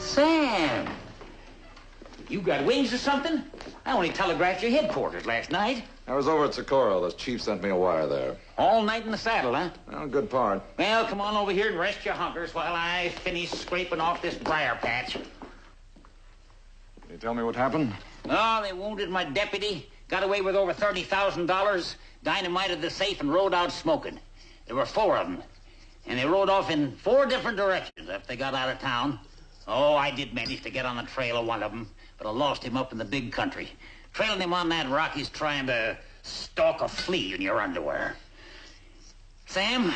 Sam, you got wings or something? I only telegraphed your headquarters last night. I was over at Socorro. The chief sent me a wire there. All night in the saddle, huh? Well, good part. Well, come on over here and rest your hunkers while I finish scraping off this briar patch. Can you tell me what happened? Oh, they wounded my deputy, got away with over $30,000, dynamited the safe, and rode out smoking. There were 4 of them, and they rode off in 4 different directions after they got out of town. Oh, I did manage to get on the trail of one of them, but I lost him up in the big country. Trailing him on that rock, he's trying to stalk a flea in your underwear. Sam,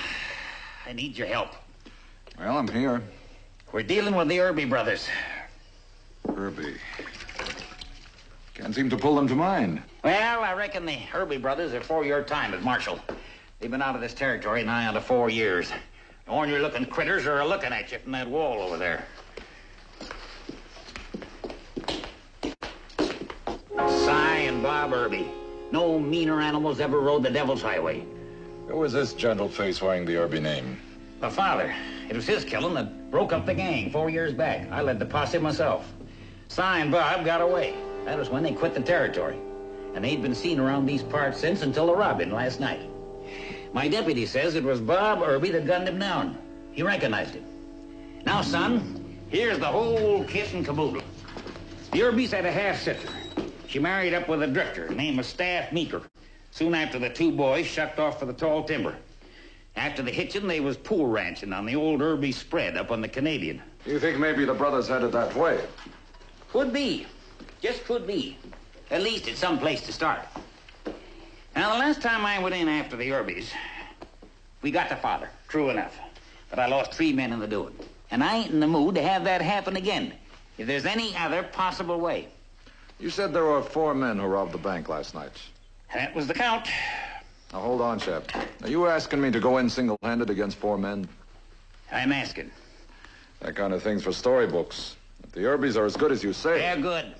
I need your help. Well, I'm here. We're dealing with the Irby brothers. Irby. Can't seem to pull them to mind. Well, I reckon the Irby brothers are for your time as marshal. They've been out of this territory nigh on to 4 years. The ornery-looking critters are looking at you from that wall over there. Cy and Bob Irby. No meaner animals ever rode the Devil's Highway. Who was this gentle face wearing the Irby name? My father. It was his killing that broke up the gang 4 years back. I led the posse myself. Cy and Bob got away. That was when they quit the territory. And they'd been seen around these parts since until the robbing last night. My deputy says it was Bob Irby that gunned him down. He recognized him. Now, son, here's the whole kit and caboodle. The Irbys had a half-sister. She married up with a drifter named Staff Meeker. Soon after, the 2 boys shucked off for the tall timber. After the hitching, they was pool ranching on the old Irby spread up on the Canadian. You think maybe the brothers headed that way? Could be. Just could be. At least it's some place to start. Now, the last time I went in after the Irbys, we got the father, true enough. But I lost 3 men in the doing. And I ain't in the mood to have that happen again, if there's any other possible way. You said there were 4 men who robbed the bank last night. That was the count. Now, hold on, Shep. Are you asking me to go in single-handed against 4 men? I'm asking. That kind of thing's for storybooks. If the Irbys are as good as you say... They're good.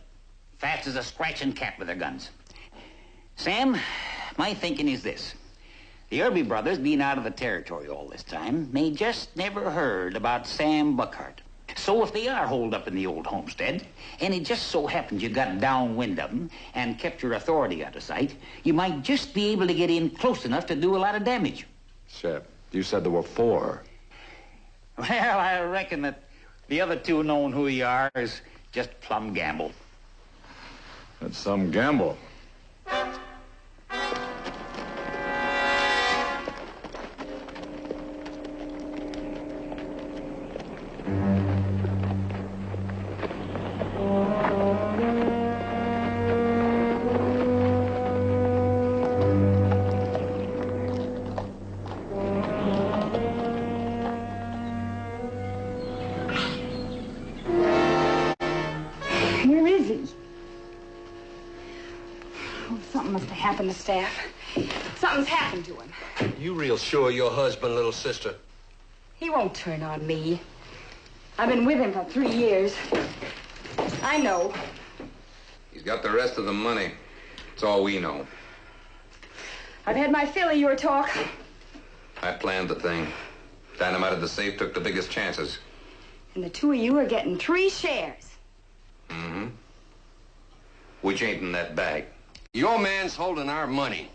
Fast as a scratching cat with their guns. Sam, my thinking is this. The Irby brothers, being out of the territory all this time, may just never heard about Sam Buckhart. So if they are holed up in the old homestead, and it just so happens you got downwind of them and kept your authority out of sight, you might just be able to get in close enough to do a lot of damage. Shep, you said there were 4. Well, I reckon that the other 2 knowing who you are is just plumb gamble. That's some gamble. happened to Staff. Something's happened to him. You real sure your husband, little sister? He won't turn on me. I've been with him for 3 years. I know. He's got the rest of the money. That's all we know. I've had my fill of your talk. I planned the thing. Dynamited the safe, took the biggest chances. And the two of you are getting 3 shares. Mm-hmm. Which ain't in that bag. Your man's holding our money.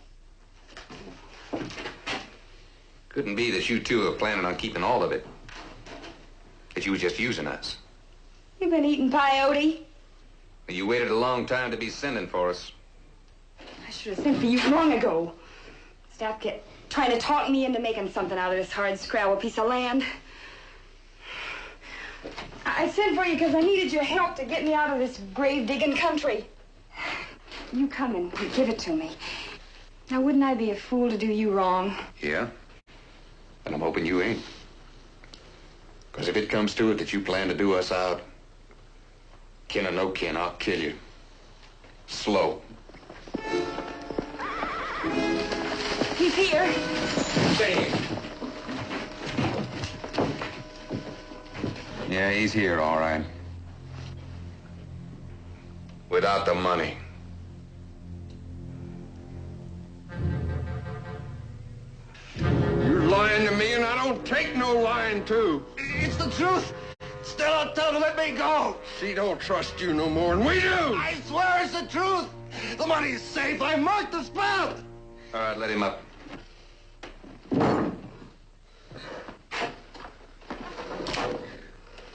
Couldn't be that you two are planning on keeping all of it. That you was just using us. You've been eating peyote. You waited a long time to be sending for us. I should have sent for you long ago. Staff kept trying to talk me into making something out of this hard scrabble piece of land. I sent for you because I needed your help to get me out of this grave-digging country. You come and give it to me. Now, wouldn't I be a fool to do you wrong? Yeah? And I'm hoping you ain't. Because if it comes to it that you plan to do us out, kin or no kin, I'll kill you. Slow. He's here. Stay here. Yeah, he's here, all right. Without the money. You're lying to me, and I don't take no lying, too. It's the truth. Stella, tell her to let me go. She don't trust you no more than we do. I swear it's the truth. The money's safe. I marked the spot. All right, let him up.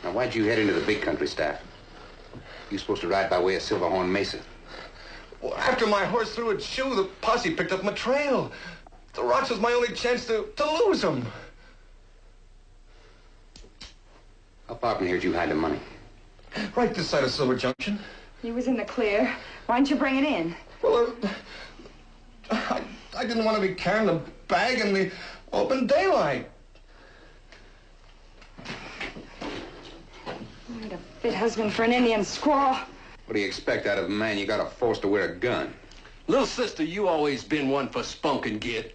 Now, why'd you head into the big country, Staff? You supposed to ride by way of Silverhorn Mesa. Well, after my horse threw its shoe, the posse picked up my trail. The rocks was my only chance to lose them. How far from here did you hide the money? Right this side of Silver Junction. You was in the clear. Why didn't you bring it in? Well, I didn't want to be carrying the bag in the open daylight. What a fit husband for an Indian squaw. What do you expect out of a man you got a force to wear a gun? Little sister, you always been one for spunk and git.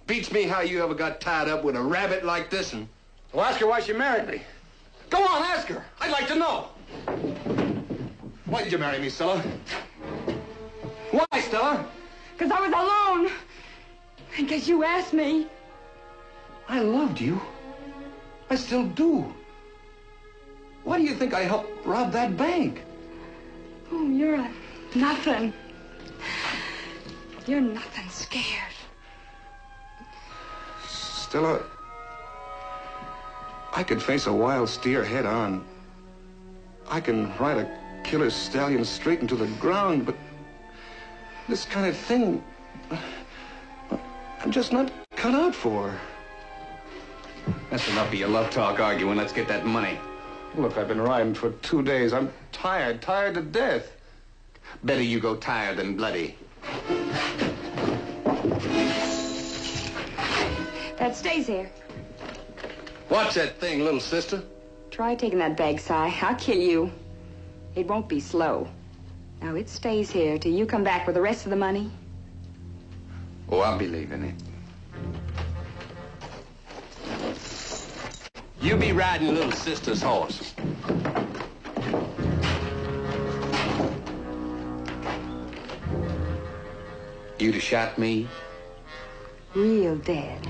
Beats me how you ever got tied up with a rabbit like this one. Well, ask her why she married me. Go on, ask her. I'd like to know. Why did you marry me, Stella? Why, Stella? Because I was alone. And because you asked me. I loved you. I still do. Why do you think I helped rob that bank? Oh, you're a nothing. You're nothing scared. Stella, I could face a wild steer head on. I can ride a killer stallion straight into the ground, but this kind of thing, I'm just not cut out for. That's enough of your love talk arguing. Let's get that money. Look, I've been riding for 2 days. I'm tired to death. Better you go tired than bloody. That stays here. What's that thing, little sister? Try taking that bag, Si. I'll kill you. It won't be slow. Now, it stays here till you come back with the rest of the money. Oh, I believe in it. You be riding little sister's horse. You'd have shot me? Real dead.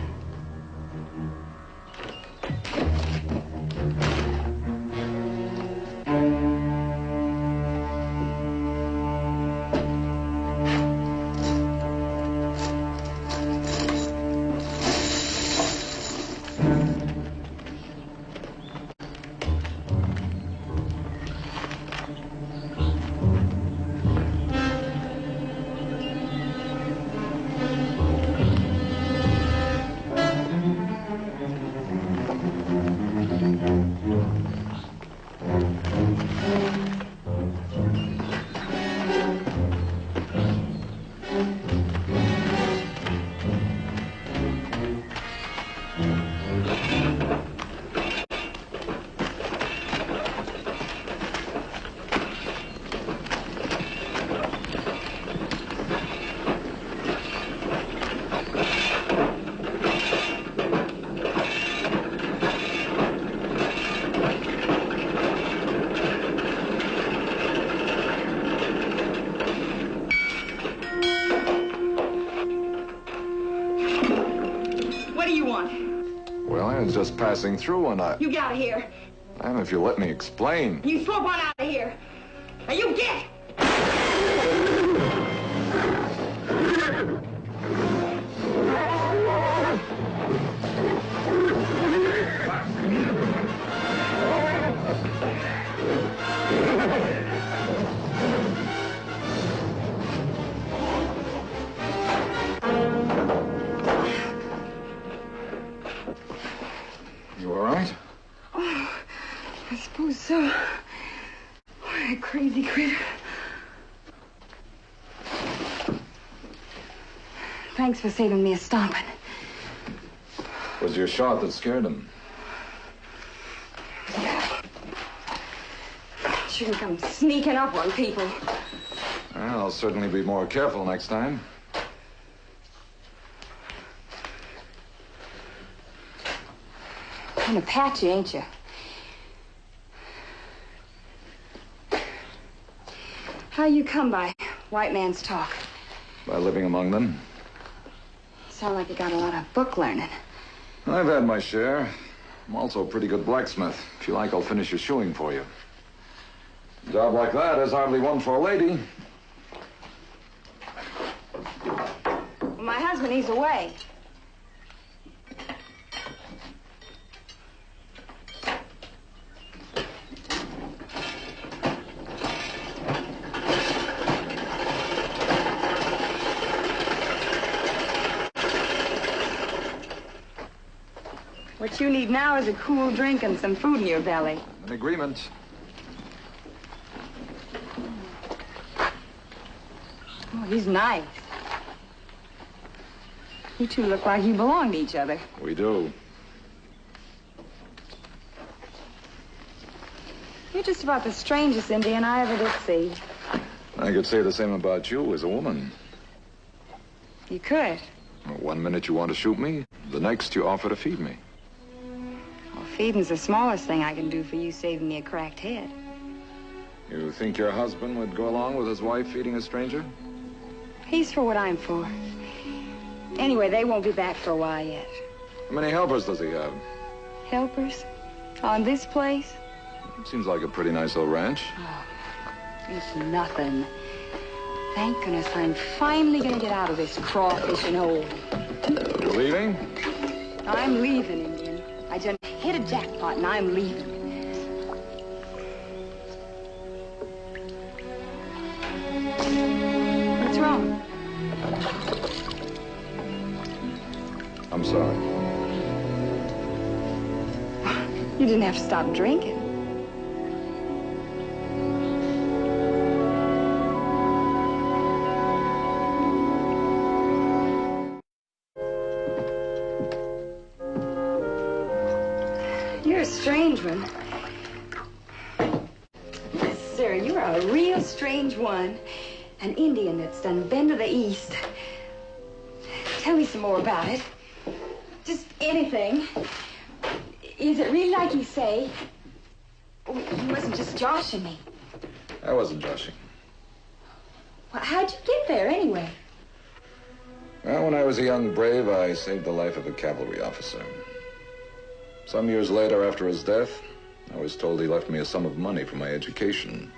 do you want? Well, I was just passing through and I... You get out of here. And if you let me explain... You swoop on out of here. Now you get! You all right? Oh, I suppose so. Oh, that crazy critter. Thanks for saving me a stomping. It was your shot that scared him. Shouldn't come sneaking up on people. Well, I'll certainly be more careful next time. Kind of patchy, ain't you? How you come by white man's talk? By living among them. Sound like you got a lot of book learning. I've had my share. I'm also a pretty good blacksmith. If you like, I'll finish your shoeing for you. A job like that is hardly one for a lady. Well, my husband, he's away. What you need now is a cool drink and some food in your belly. An agreement. Oh, he's nice. You two look like you belong to each other. We do. You're just about the strangest Indian I ever did see. I could say the same about you as a woman. You could. One minute you want to shoot me, the next you offer to feed me. Well, feeding's the smallest thing I can do for you, saving me a cracked head. You think your husband would go along with his wife feeding a stranger? He's for what I'm for. Anyway, they won't be back for a while yet. How many helpers does he have? Helpers? On this place? It seems like a pretty nice old ranch. Oh, it's nothing. Thank goodness I'm finally gonna get out of this crawfishing hole. You leaving? I'm leaving, Indian. I just hit a jackpot and I'm leaving. What's wrong? I'm sorry. You didn't have to stop drinking. You're a strange one. Yes, sir, you're a real strange one. An Indian that's done been to the East. Tell me some more about it. Just anything. Is it really like you say? Oh, you wasn't just joshing me. I wasn't joshing. Well, how'd you get there anyway? Well, when I was a young brave, I saved the life of a cavalry officer. Some years later, after his death, I was told he left me a sum of money for my education.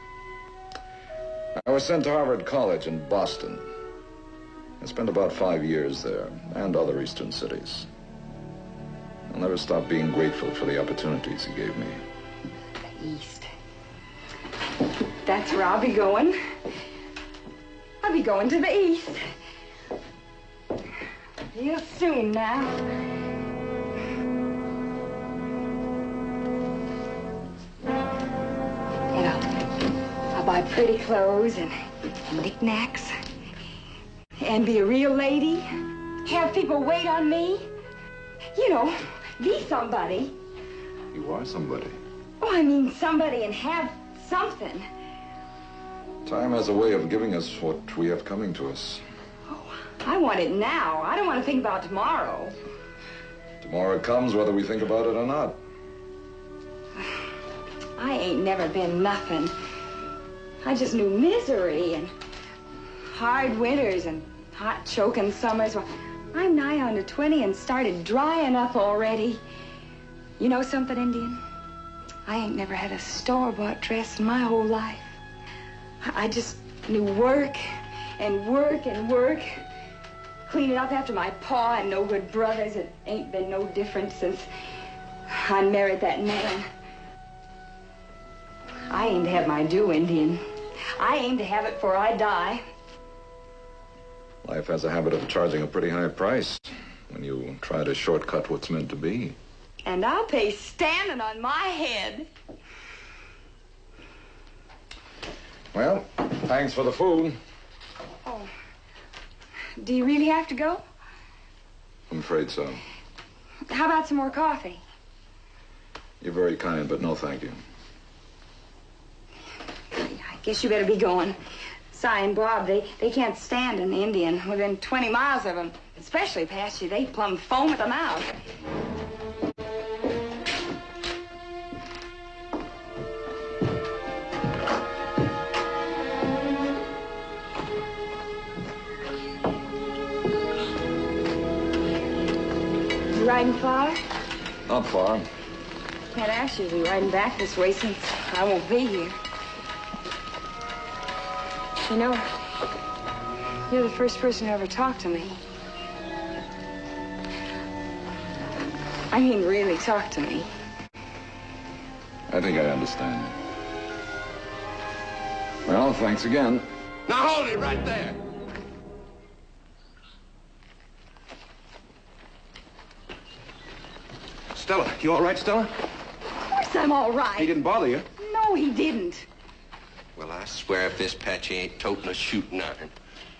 I was sent to Harvard College in Boston. I spent about 5 years there, and other eastern cities. I'll never stop being grateful for the opportunities he gave me. The East. That's where I'll be going. I'll be going to the East. Real soon now. You know, I'll buy pretty clothes and knickknacks. And be a real lady. Have people wait on me. You know, be somebody. You are somebody. Oh, I mean somebody and have something. Time has a way of giving us what we have coming to us. Oh, I want it now. I don't want to think about tomorrow. Tomorrow comes whether we think about it or not. I ain't never been nothing. I just knew misery and hard winters and hot choking summers. Well, I'm nigh on to 20 and started drying up already. You know something, Indian? I ain't never had a store-bought dress in my whole life. I just knew work and work and work. Cleaning up after my pa and no good brothers. It ain't been no different since I married that man. I aim to have my due, Indian. I aim to have it before I die. Life has a habit of charging a pretty high price when you try to shortcut what's meant to be. And I'll pay standing on my head. Well, thanks for the food. Oh. Do you really have to go? I'm afraid so. How about some more coffee? You're very kind, but no thank you. I guess you better be going. Si and Bob, they can't stand an Indian within 20 miles of them, especially past you. They plumb foam at the mouth. You riding far? Not far. Can't actually be riding back this way since I won't be here. You know, you're the first person who ever talked to me. I mean, really talked to me. I think I understand. Well, thanks again. Now hold it right there. Stella, you all right, Stella? Of course I'm all right. He didn't bother you. No, he didn't. Well, I swear if this Patchy ain't toting a shooting iron,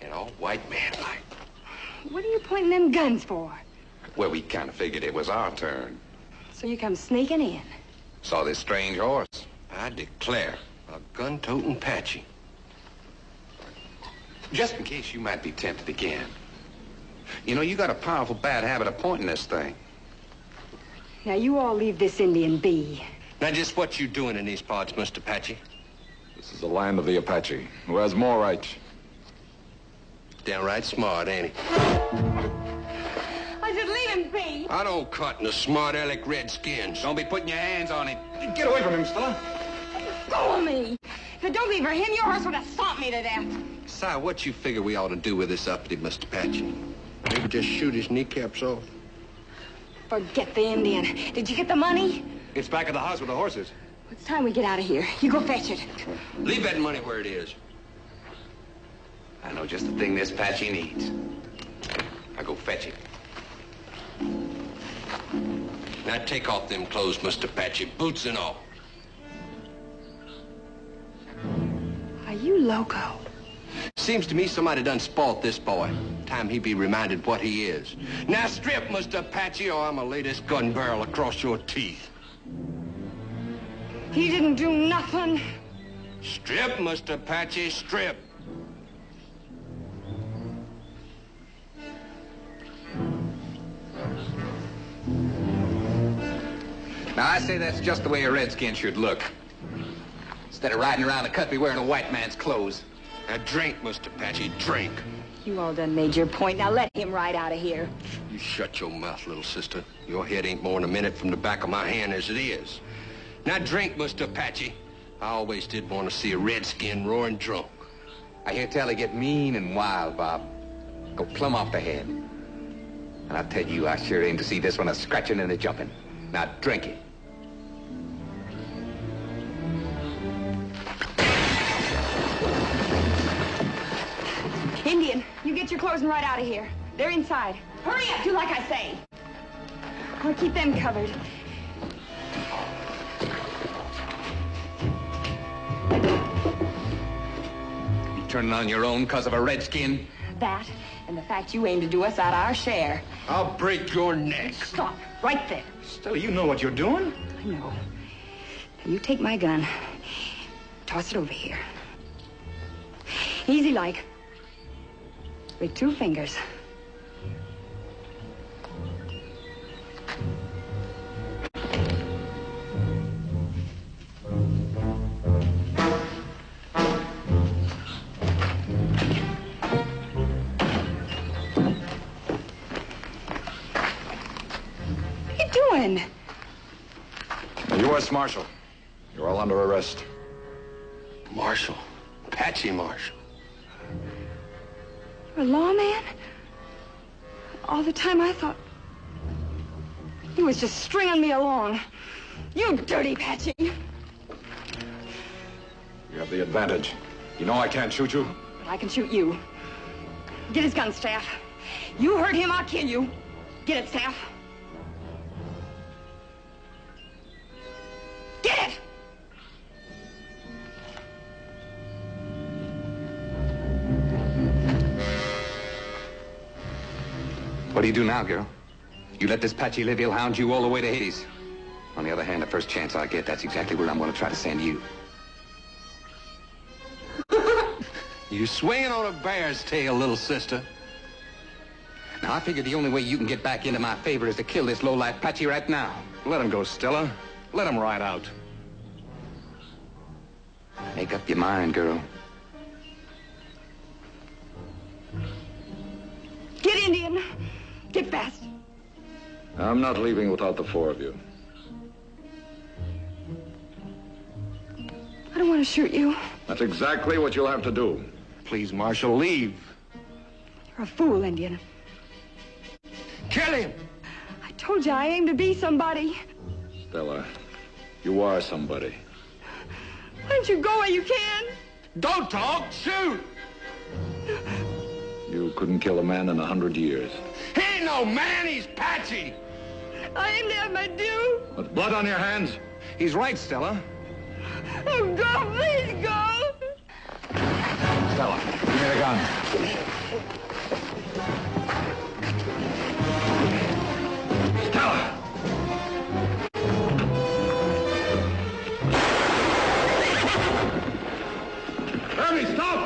and all white man like. What are you pointing them guns for? Well, we kind of figured it was our turn. So you come sneaking in. Saw this strange horse. I declare, a gun-toting Patchy. Just in case you might be tempted again. You know, you got a powerful bad habit of pointing this thing. Now, you all leave this Indian be. Now, just what you doing in these parts, Mr. Patchy? This is the land of the Apache, who has more rights. Downright smart, ain't he? I said leave him be. I don't cotton to smart aleck redskins. Don't be putting your hands on him. Get away from him, Stella. Go of me. If it don't be for him, your horse would have stomped me to death. Si, what you figure we ought to do with this uppity, Mr. Patchy? Maybe just shoot his kneecaps off? Forget the Indian. Did you get the money? It's back at the house with the horses. It's time we get out of here. You go fetch it. Leave that money where it is. I know just the thing this Patchy needs. I go fetch it. Now take off them clothes, Mr. Patchy, boots and all. Are you loco? Seems to me somebody done spoilt this boy. Time he be reminded what he is. Now strip, Mr. Patchy, or I'ma lay this gun barrel across your teeth. He didn't do nothing. Strip, Mr. Patchy, strip. Now, I say that's just the way a redskin should look. Instead of riding around the country wearing a white man's clothes. Now drink, Mr. Patchy, drink. You all done made your point. Now let him ride out of here. You shut your mouth, little sister. Your head ain't more than a minute from the back of my hand as it is. Now drink, Mr. Patchy. I always did want to see a redskin roaring drunk. I hear tell he get mean and wild, Bob. Go plumb off the head. And I'll tell you, I sure aim to see this one a scratching and a jumping. Now drink it. Indian, you get your clothes and ride out of here. They're inside. Hurry up, do like I say. I'll keep them covered. You turning on your own cause of a redskin? That and the fact you aim to do us out our share. I'll break your neck. Stop, right there. Stella, you know what you're doing? I know. Now you take my gun. Toss it over here. Easy like. With 2 fingers. doing? U.S. Marshal, you're all under arrest. Marshal. Apache Marshal. You're a lawman? All the time I thought you was just stringing me along. You dirty Apache. You have the advantage. You know I can't shoot you. But I can shoot you. Get his gun, Staff. You hurt him, I'll kill you. Get it, Staff. Get it! What do you do now, girl? You let this Apache live, he'll hound you all the way to Hades. On the other hand, the first chance I get, that's exactly where I'm going to try to send you. You swinging on a bear's tail, little sister. Now, I figure the only way you can get back into my favor is to kill this lowlife Apache right now. Let him go, Stella. Let him ride out. Make up your mind, girl. Get Indian. Get fast. I'm not leaving without the four of you. I don't want to shoot you. That's exactly what you'll have to do. Please, Marshal, leave. You're a fool, Indian. Kill him! I told you I aim to be somebody. Stella, you are somebody. Why don't you go where you can? Don't talk, shoot! You couldn't kill a man in 100 years. He ain't no man, he's Apache! I aim to have my due. With blood on your hands? He's right, Stella. Oh, go, please go. Stella, give me the gun. Stella! Ernie, stop!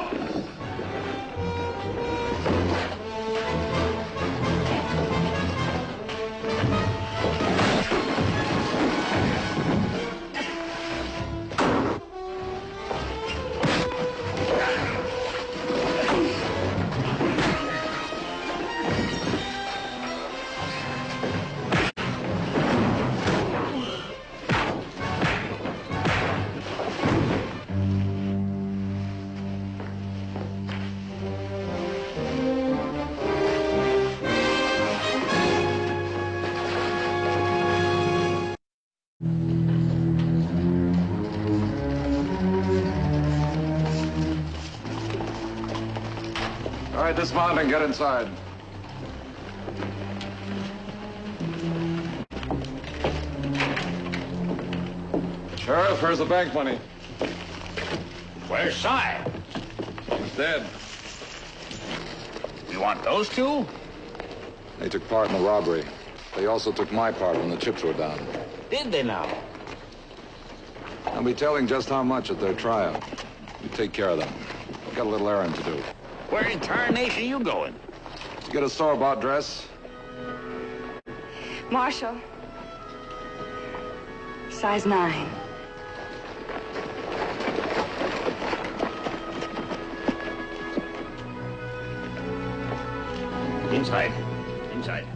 All right, dismount and get inside. Sheriff, here's the bank money. Where's Si? He's dead. You want those two? They took part in the robbery. They also took my part when the chips were down. Did they now? I'll be telling just how much at their trial. You take care of them. I've got a little errand to do. Where in tarnation you going? Did you get a store-bought dress? Marshal. Size 9. Inside. Inside.